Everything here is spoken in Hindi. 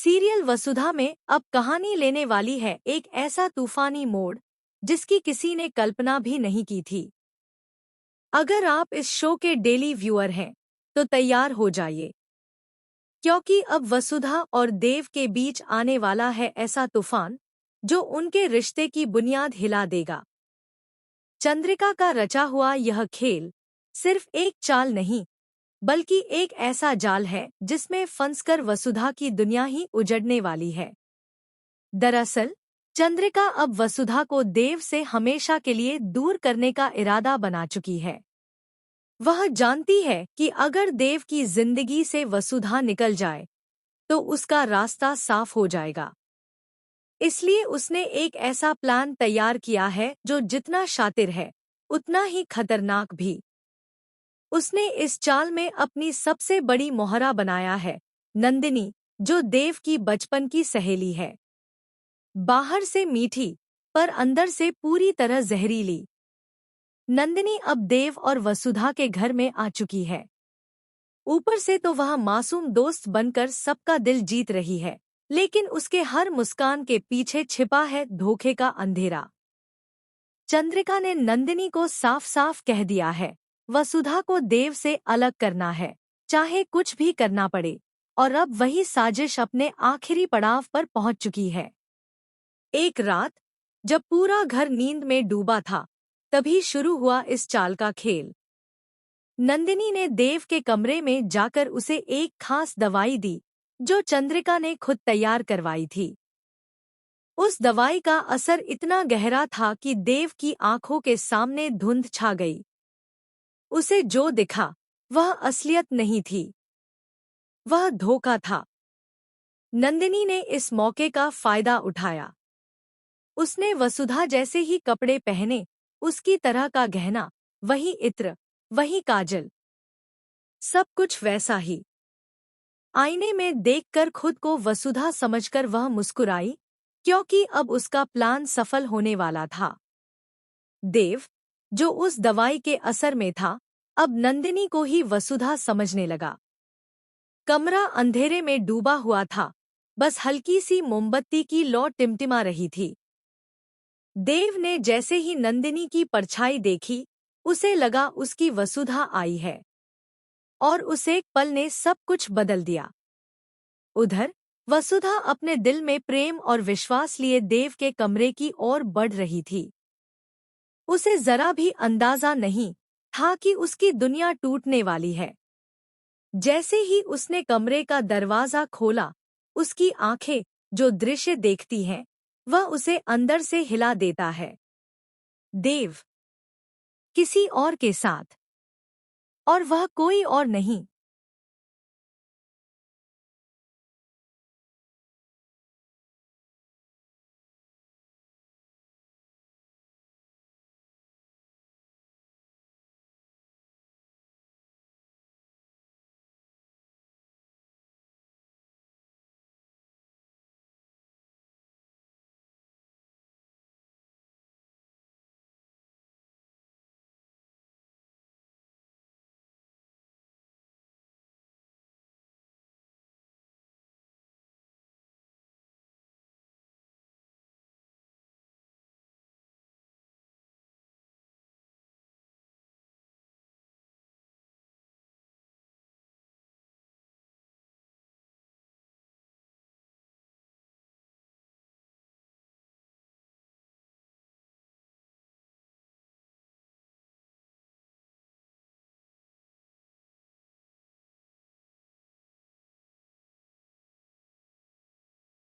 सीरियल वसुधा में अब कहानी लेने वाली है एक ऐसा तूफानी मोड़ जिसकी किसी ने कल्पना भी नहीं की थी। अगर आप इस शो के डेली व्यूअर हैं तो तैयार हो जाइए, क्योंकि अब वसुधा और देव के बीच आने वाला है ऐसा तूफान जो उनके रिश्ते की बुनियाद हिला देगा। चंद्रिका का रचा हुआ यह खेल सिर्फ एक चाल नहीं, बल्कि एक ऐसा जाल है जिसमें फंसकर वसुधा की दुनिया ही उजड़ने वाली है। दरअसल चंद्रिका अब वसुधा को देव से हमेशा के लिए दूर करने का इरादा बना चुकी है। वह जानती है कि अगर देव की जिंदगी से वसुधा निकल जाए तो उसका रास्ता साफ हो जाएगा। इसलिए उसने एक ऐसा प्लान तैयार किया है जो जितना शातिर है उतना ही खतरनाक भी। उसने इस चाल में अपनी सबसे बड़ी मोहरा बनाया है, नंदिनी, जो देव की बचपन की सहेली है। बाहर से मीठी पर अंदर से पूरी तरह जहरीली। नंदिनी अब देव और वसुधा के घर में आ चुकी है। ऊपर से तो वह मासूम दोस्त बनकर सबका दिल जीत रही है, लेकिन उसके हर मुस्कान के पीछे छिपा है धोखे का अंधेरा। चंद्रिका ने नंदिनी को साफ साफ कह दिया है, वसुधा को देव से अलग करना है, चाहे कुछ भी करना पड़े। और अब वही साजिश अपने आखिरी पड़ाव पर पहुंच चुकी है। एक रात जब पूरा घर नींद में डूबा था, तभी शुरू हुआ इस चाल का खेल। नंदिनी ने देव के कमरे में जाकर उसे एक खास दवाई दी जो चंद्रिका ने खुद तैयार करवाई थी। उस दवाई का असर इतना गहरा था कि देव की आंखों के सामने धुंध छा गई। उसे जो दिखा वह असलियत नहीं थी, वह धोखा था। नंदिनी ने इस मौके का फायदा उठाया। उसने वसुधा जैसे ही कपड़े पहने, उसकी तरह का गहना, वही इत्र, वही काजल, सब कुछ वैसा ही। आईने में देखकर खुद को वसुधा समझकर वह मुस्कुराई, क्योंकि अब उसका प्लान सफल होने वाला था। देव, जो उस दवाई के असर में था, अब नंदिनी को ही वसुधा समझने लगा। कमरा अंधेरे में डूबा हुआ था, बस हल्की सी मोमबत्ती की लौ टिमटिमा रही थी। देव ने जैसे ही नंदिनी की परछाई देखी, उसे लगा उसकी वसुधा आई है, और उस एक पल ने सब कुछ बदल दिया। उधर वसुधा अपने दिल में प्रेम और विश्वास लिए देव के कमरे की ओर बढ़ रही थी। उसे जरा भी अंदाजा नहीं था कि उसकी दुनिया टूटने वाली है। जैसे ही उसने कमरे का दरवाजा खोला, उसकी आंखें जो दृश्य देखती हैं, वह उसे अंदर से हिला देता है। देव किसी और के साथ, और वह कोई और नहीं,